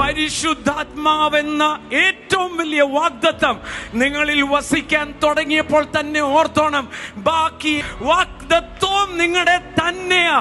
പരിശുദ്ധാത്മാവെന്ന ഏറ്റവും വലിയ വാഗ്ദത്തം നിങ്ങളിൽ വസിക്കാൻ തുടങ്ങിയപ്പോൾ തന്നെ ഓർത്തോണം, ബാക്കി വാഗ്ദത്വം നിങ്ങളുടെ തന്നെയാ.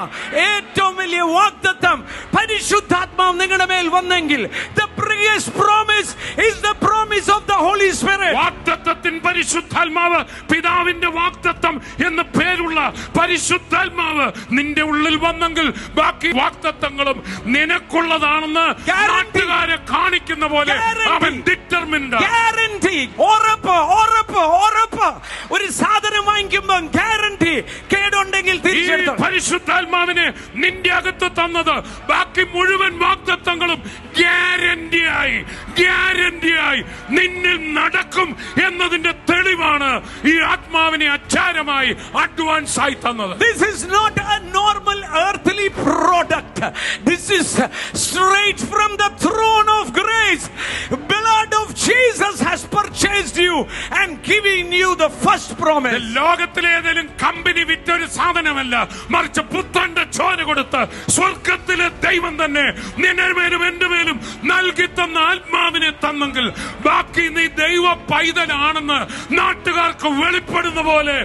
ഏറ്റവും വലിയ വാഗ്ദത്തം പരിശുദ്ധാത്മാവ് നിങ്ങളുടെ മേൽ വന്നെങ്കിൽ, the biggest promise is the promise of the Holy Spirit. വാഗ്ദത്തത്തിൻ പരിശുദ്ധാത്മാവ്, പിതാവിന്റെ വാഗ്ദത്തം എന്ന് പേരുള്ള പരിശുദ്ധാത്മാവ് നിന്റെ ഉള്ളിൽ വന്നെങ്കിൽ ബാക്കി വാഗ്ദത്തങ്ങളും നിനക്കുള്ളതാണെന്ന് നാട്ടുകാരെ കാണിക്കുന്ന പോലെ അവൻ ഡിറ്റർമിൻഡ്. ഗ്യാരണ്ടി, ഉറപ്പ്, ഉറപ്പ്, ഉറപ്പ്. ഒരു സാധനം വാങ്ങിക്കുമ്പോൾ ഗ്യാരണ്ടി, കേടുണ്ടെങ്കിൽ തിരിച്ചെടുത്തു. പരിശുദ്ധാത്മാവിനെ നിന്റെ അകത്ത് തന്നത് ബാക്കി മുഴുവൻ വാഗ്ദത്തങ്ങളും ഗ്യാരണ്ടിയായി നിന്നിൽ നടക്കും എന്നതിന്റെ തെളിവാണ് ഈ ആത്മാവിനെ അച്ചാരമായി അഡ്വാൻസ് ആയി തന്നത്. This is not a normal earthly product. This is straight from the throne of grace. Blood of Jesus has purchased you and given you the first promise. ലോകത്തിലെ ഏതെങ്കിലും കമ്പനി വിറ്റൊരു സാധനമല്ല, മറിച്ച് പുത്രന്റെ ചോര കൊടുത്ത് സ്വർഗത്തിലെ ദൈവം തന്നെ നിന്റെ മേലും എന്റെ മേലും നൽകി തന്ന ആത്മാവിനെ തന്നെങ്കിൽ ബാക്കി നീ ദൈവ പൈതലാണെന്ന് നാട്ടുകാർക്ക് വെളിപ്പെടുന്ന പോലെ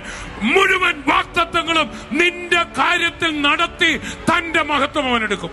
മുഴുവൻ വാഗ്ദത്തങ്ങളും നിന്റെ കാര്യത്തിൽ നടത്തി തന്റെ മഹത്വം അവനെടുക്കും.